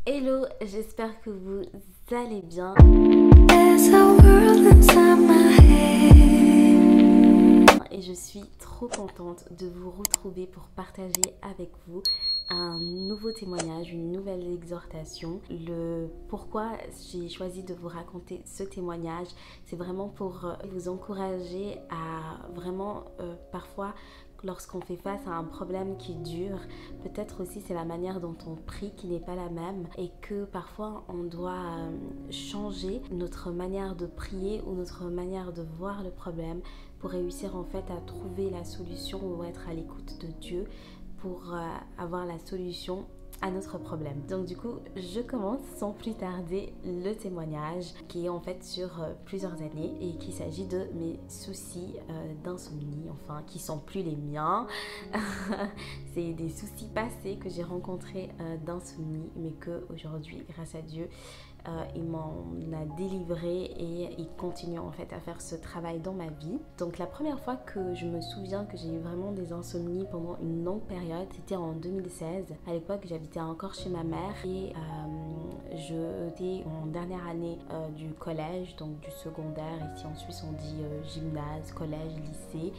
Hello, j'espère que vous allez bien. Et je suis trop contente de vous retrouver pour partager avec vous un nouveau témoignage, une nouvelle exhortation. Le pourquoi j'ai choisi de vous raconter ce témoignage, c'est vraiment pour vous encourager à vraiment parfois lorsqu'on fait face à un problème qui dure, peut-être aussi c'est la manière dont on prie qui n'est pas la même et que parfois on doit changer notre manière de prier ou notre manière de voir le problème pour réussir en fait à trouver la solution ou être à l'écoute de Dieu pour avoir la solution à notre problème. Donc du coup, je commence sans plus tarder le témoignage qui est en fait sur plusieurs années et qu'il s'agit de mes soucis d'insomnie, enfin qui sont plus les miens. C'est des soucis passés que j'ai rencontrés d'insomnie mais que aujourd'hui, grâce à Dieu, il m'en a délivré et il continue en fait à faire ce travail dans ma vie. Donc la première fois que je me souviens que j'ai eu vraiment des insomnies pendant une longue période, c'était en 2016. À l'époque, j'habitais encore chez ma mère et j'étais en dernière année du collège, donc du secondaire. Ici en Suisse, on dit gymnase, collège, lycée.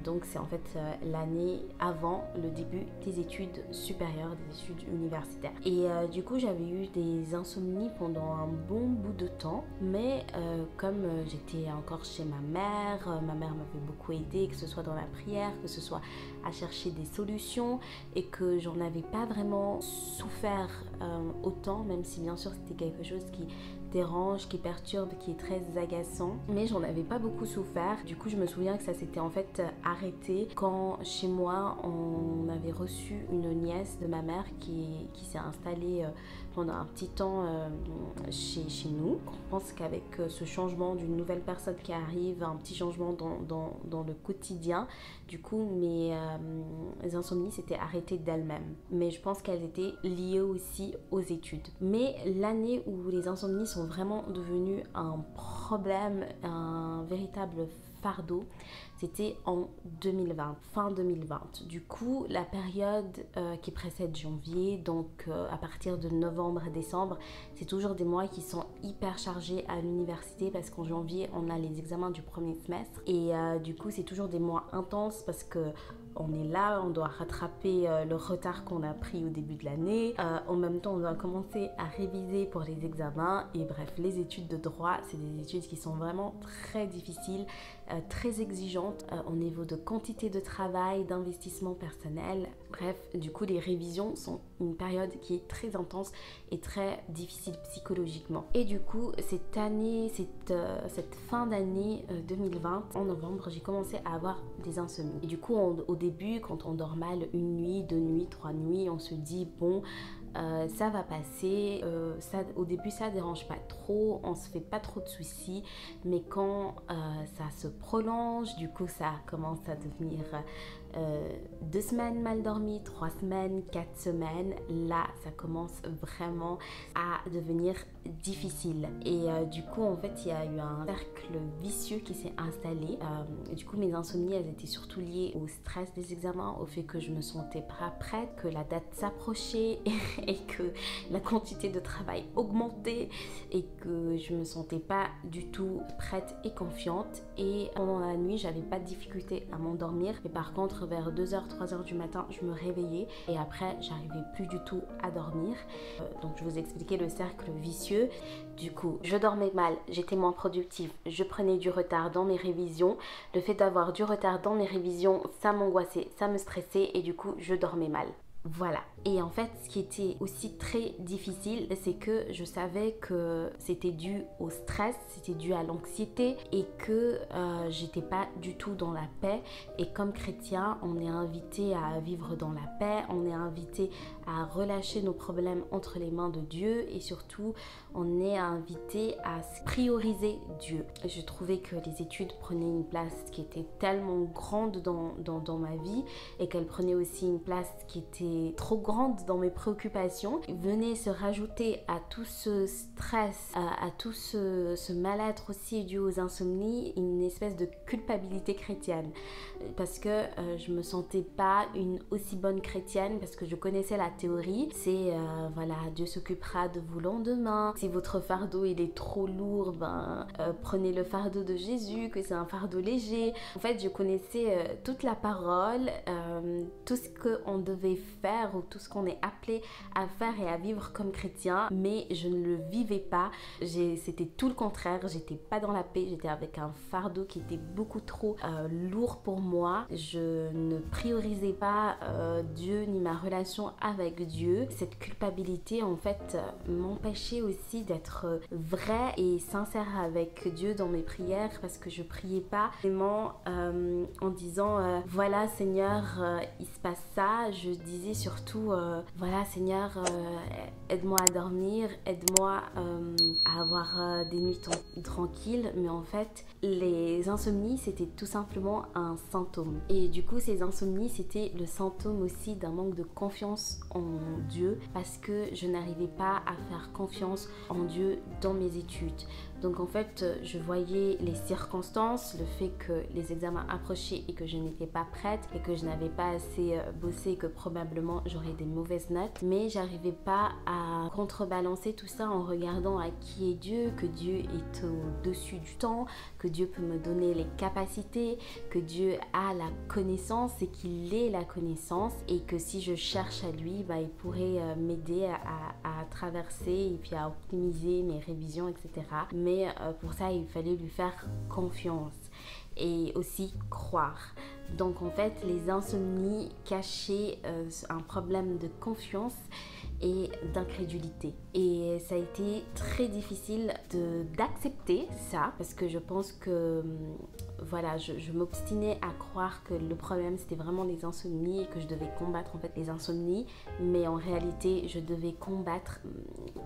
Donc c'est en fait l'année avant le début des études supérieures, des études universitaires. Et du coup, j'avais eu des insomnies pendant un bon bout de temps, mais comme j'étais encore chez ma mère m'avait beaucoup aidée, que ce soit dans la prière, que ce soit à chercher des solutions, et que j'en avais pas vraiment souffert autant, même si bien sûr c'était quelque chose qui dérange, qui perturbe, qui est très agaçant, mais j'en avais pas beaucoup souffert. Du coup, je me souviens que ça s'était en fait arrêté quand chez moi on avait reçu une nièce de ma mère qui s'est installée pendant un petit temps chez nous. Je pense qu'avec ce changement d'une nouvelle personne qui arrive, un petit changement dans le quotidien, du coup mes insomnies s'étaient arrêtées d'elles-mêmes. Mais je pense qu'elles étaient liées aussi aux études. Mais l'année où les insomnies sont vraiment devenues un problème, un véritable fardeau, c'était en 2020, fin 2020. Du coup, la période qui précède janvier, donc à partir de novembre et décembre, c'est toujours des mois qui sont hyper chargés à l'université parce qu'en janvier, on a les examens du premier semestre. Et du coup, c'est toujours des mois intenses parce que on est là, on doit rattraper le retard qu'on a pris au début de l'année. En même temps, on doit commencer à réviser pour les examens. Et bref, les études de droit, c'est des études qui sont vraiment très difficiles, très exigeantes au niveau de quantité de travail, d'investissement personnel. Bref, du coup, les révisions sont une période qui est très intense et très difficile psychologiquement. Et du coup, cette année, cette fin d'année 2020, en novembre, j'ai commencé à avoir des insomnies. Et du coup, au début, quand on dort mal une nuit, 2 nuits, 3 nuits, on se dit bon, ça va passer, au début ça dérange pas trop, on se fait pas trop de soucis, mais quand ça se prolonge, du coup ça commence à devenir 2 semaines mal dormies, 3 semaines, 4 semaines, là ça commence vraiment à devenir difficile. Et du coup en fait il y a eu un cercle vicieux qui s'est installé. Du coup mes insomnies elles étaient surtout liées au stress des examens, au fait que je me sentais pas prête, que la date s'approchait et que la quantité de travail augmentait et que je me sentais pas du tout prête et confiante. Et pendant la nuit j'avais pas de difficulté à m'endormir, mais par contre vers 2h, 3h du matin je me réveillais et après j'arrivais plus du tout à dormir. Donc je vous expliquais le cercle vicieux. Du coup je dormais mal, j'étais moins productive, je prenais du retard dans mes révisions. Le fait d'avoir du retard dans mes révisions, ça m'angoissait, ça me stressait et du coup je dormais mal. Voilà. Et en fait, ce qui était aussi très difficile, c'est que je savais que c'était dû au stress, c'était dû à l'anxiété et que j'étais pas du tout dans la paix. Et comme chrétien, on est invité à vivre dans la paix, on est invité à relâcher nos problèmes entre les mains de Dieu et surtout, on est invité à prioriser Dieu. Je trouvais que les études prenaient une place qui était tellement grande dans ma vie et qu'elles prenaient aussi une place qui était trop grande grande dans mes préoccupations venait se rajouter à tout ce stress, à tout ce mal-être aussi dû aux insomnies, une espèce de culpabilité chrétienne. Parce que je me sentais pas une aussi bonne chrétienne, parce que je connaissais la théorie. C'est voilà, Dieu s'occupera de vous le lendemain. Si votre fardeau il est trop lourd, prenez le fardeau de Jésus, que c'est un fardeau léger. En fait, je connaissais toute la parole, tout ce qu'on devait faire ou tout ce qu'on est appelé à faire et à vivre comme chrétien, mais je ne le vivais pas. C'était tout le contraire, j'étais pas dans la paix, j'étais avec un fardeau qui était beaucoup trop lourd pour moi. Je ne priorisais pas Dieu ni ma relation avec Dieu. Cette culpabilité en fait m'empêchait aussi d'être vraie et sincère avec Dieu dans mes prières, parce que je priais pas vraiment en disant voilà Seigneur, il se passe ça. Je disais surtout voilà Seigneur, aide-moi à dormir, aide-moi à avoir des nuits tranquilles. Mais en fait les insomnies c'était tout simplement un symptôme, et du coup ces insomnies c'était le symptôme aussi d'un manque de confiance en Dieu, parce que je n'arrivais pas à faire confiance en Dieu dans mes études. Donc en fait, je voyais les circonstances, le fait que les examens approchaient et que je n'étais pas prête et que je n'avais pas assez bossé, que probablement j'aurais des mauvaises notes. Mais j'arrivais pas à contrebalancer tout ça en regardant à qui est Dieu, que Dieu est au-dessus du temps, que Dieu peut me donner les capacités, que Dieu a la connaissance et qu'il est la connaissance, et que si je cherche à lui, il pourrait m'aider à traverser et puis à optimiser mes révisions, etc. Mais pour ça, il fallait lui faire confiance et aussi croire. Donc en fait, les insomnies cachaient un problème de confiance et d'incrédulité. Et ça a été très difficile d'accepter ça, parce que je pense que voilà, je m'obstinais à croire que le problème c'était vraiment les insomnies et que je devais combattre en fait les insomnies, mais en réalité je devais combattre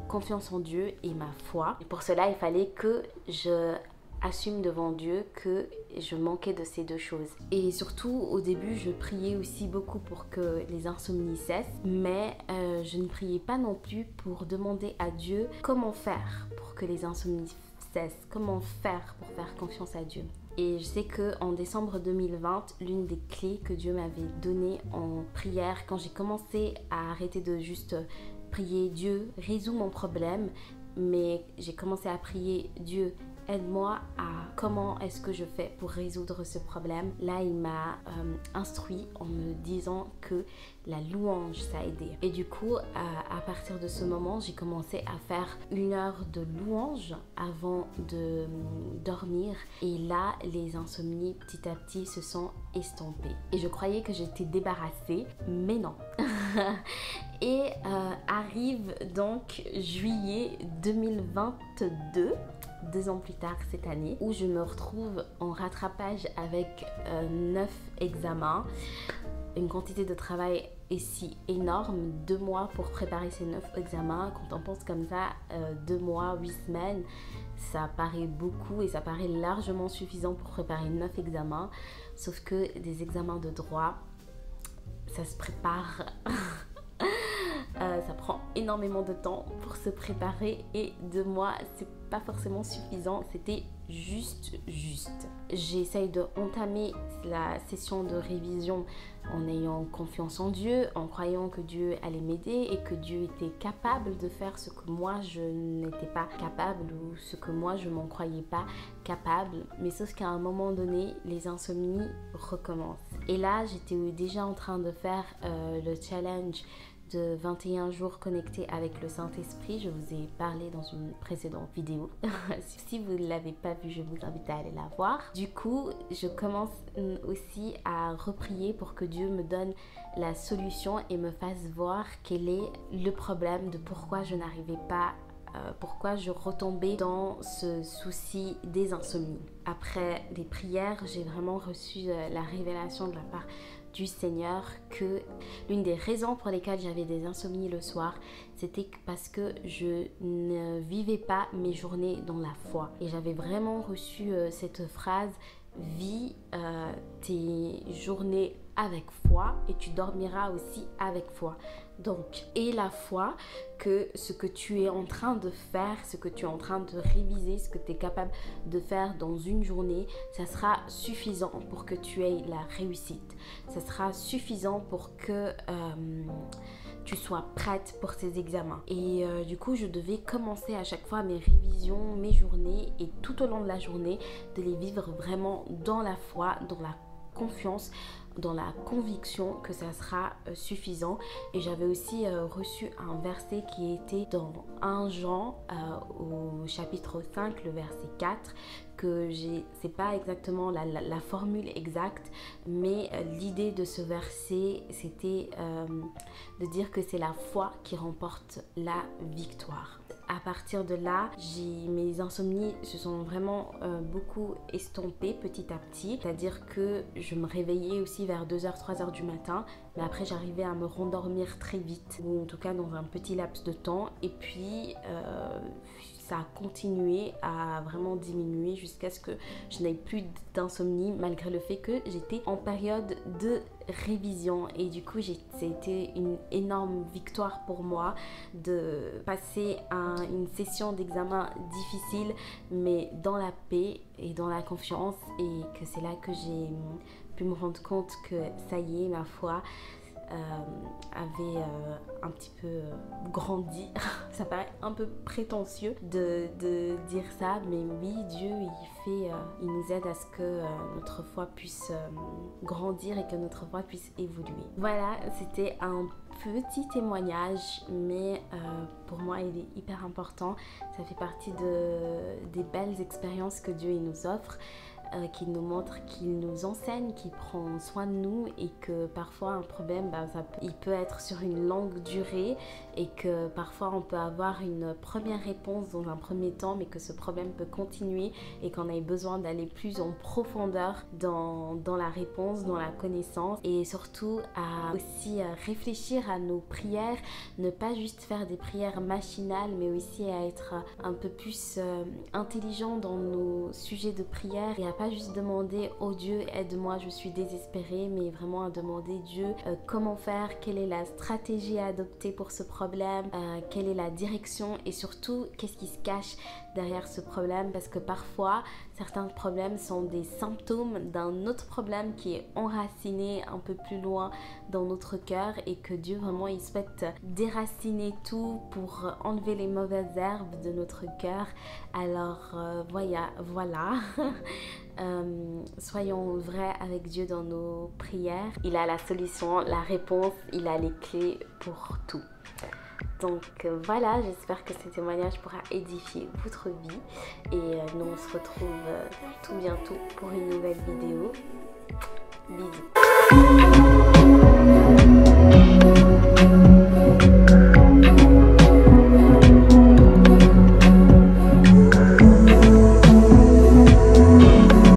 confiance en Dieu et ma foi. Et pour cela il fallait que je assume devant Dieu que je manquais de ces deux choses. Et surtout au début je priais aussi beaucoup pour que les insomnies cessent, mais je ne priais pas non plus pour demander à Dieu comment faire pour que les insomnies cessent, comment faire pour faire confiance à Dieu. Et je sais qu'en décembre 2020, l'une des clés que Dieu m'avait données en prière, quand j'ai commencé à arrêter de juste prier Dieu, résous mon problème, mais j'ai commencé à prier Dieu, aide-moi à comment est-ce que je fais pour résoudre ce problème. Là, il m'a instruit en me disant que la louange, ça a aidé. Et du coup, à partir de ce moment, j'ai commencé à faire 1 heure de louange avant de dormir. Et là, les insomnies, petit à petit, se sont estampées. Et je croyais que j'étais débarrassée, mais non. Et arrive donc juillet 2022, 2 ans plus tard cette année, où je me retrouve en rattrapage avec 9 examens, une quantité de travail ici énorme, 2 mois pour préparer ces 9 examens. Quand on pense comme ça, 2 mois, 8 semaines, ça paraît beaucoup et ça paraît largement suffisant pour préparer 9 examens, sauf que des examens de droit, ça se prépare ça prend énormément de temps pour se préparer, et 2 mois c'est pas forcément suffisant, c'était juste. J'essaye de entamer la session de révision en ayant confiance en Dieu, en croyant que Dieu allait m'aider et que Dieu était capable de faire ce que moi je n'étais pas capable, ou ce que moi je m'en croyais pas capable. Mais sauf qu'à un moment donné, les insomnies recommencent. Et là, j'étais déjà en train de faire le challenge de 21 jours connectés avec le Saint-Esprit. Je vous ai parlé dans une précédente vidéo. Si vous ne l'avez pas vue, je vous invite à aller la voir. Du coup, je commence aussi à reprier pour que Dieu me donne la solution et me fasse voir quel est le problème de pourquoi je n'arrivais pas, pourquoi je retombais dans ce souci des insomnies. Après les prières, j'ai vraiment reçu la révélation de la part du Seigneur que l'une des raisons pour lesquelles j'avais des insomnies le soir, c'était parce que je ne vivais pas mes journées dans la foi. Et j'avais vraiment reçu cette phrase: vis tes journées avec foi et tu dormiras aussi avec foi. Donc, aie la foi que ce que tu es en train de faire, ce que tu es en train de réviser, ce que tu es capable de faire dans une journée, ça sera suffisant pour que tu aies la réussite. Ça sera suffisant pour que tu sois prête pour ces examens. Et du coup, je devais commencer à chaque fois mes révisions, mes journées et tout au long de la journée, de les vivre vraiment dans la foi, dans la confiance, dans la conviction que ça sera suffisant. Et j'avais aussi reçu un verset qui était dans 1 Jean au chapitre 5, le verset 4, que c'est pas exactement la formule exacte, mais l'idée de ce verset, c'était de dire que c'est la foi qui remporte la victoire. À partir de là, mes insomnies se sont vraiment beaucoup estompées petit à petit. C'est-à-dire que je me réveillais aussi vers 2h, 3h du matin. Mais après, j'arrivais à me rendormir très vite. Ou en tout cas dans un petit laps de temps. Et puis, ça a continué à vraiment diminuer jusqu'à ce que je n'aie plus d'insomnie. Malgré le fait que j'étais en période de révision. Et du coup, c'était une énorme victoire pour moi de passer une session d'examen difficile, mais dans la paix et dans la confiance, et que c'est là que j'ai pu me rendre compte que ça y est, ma foi avait un petit peu grandi. Ça paraît un peu prétentieux de dire ça, mais oui, Dieu il nous aide à ce que notre foi puisse grandir et que notre foi puisse évoluer. Voilà, c'était un petit témoignage, mais pour moi il est hyper important. Ça fait partie des belles expériences que Dieu nous offre, qu'il nous montre, qu'il nous enseigne, qu'il prend soin de nous, et que parfois un problème, il peut être sur une longue durée, et que parfois on peut avoir une première réponse dans un premier temps, mais que ce problème peut continuer et qu'on ait besoin d'aller plus en profondeur dans la réponse, dans la connaissance, et surtout à aussi réfléchir à nos prières, ne pas juste faire des prières machinales, mais aussi à être un peu plus intelligent dans nos sujets de prière, et à pas juste demander « Oh Dieu, aide-moi, je suis désespérée », mais vraiment à demander « Dieu, comment faire, quelle est la stratégie à adopter pour ce problème, quelle est la direction, et surtout, qu'est-ce qui se cache derrière ce problème ?» Parce que parfois, certains problèmes sont des symptômes d'un autre problème qui est enraciné un peu plus loin dans notre cœur, et que Dieu vraiment il souhaite déraciner tout pour enlever les mauvaises herbes de notre cœur. Alors voilà. Soyons vrais avec Dieu dans nos prières. Il a la solution, la réponse, il a les clés pour tout. Donc voilà, j'espère que ce témoignage pourra édifier votre vie, et nous on se retrouve tout bientôt pour une nouvelle vidéo. Bisous.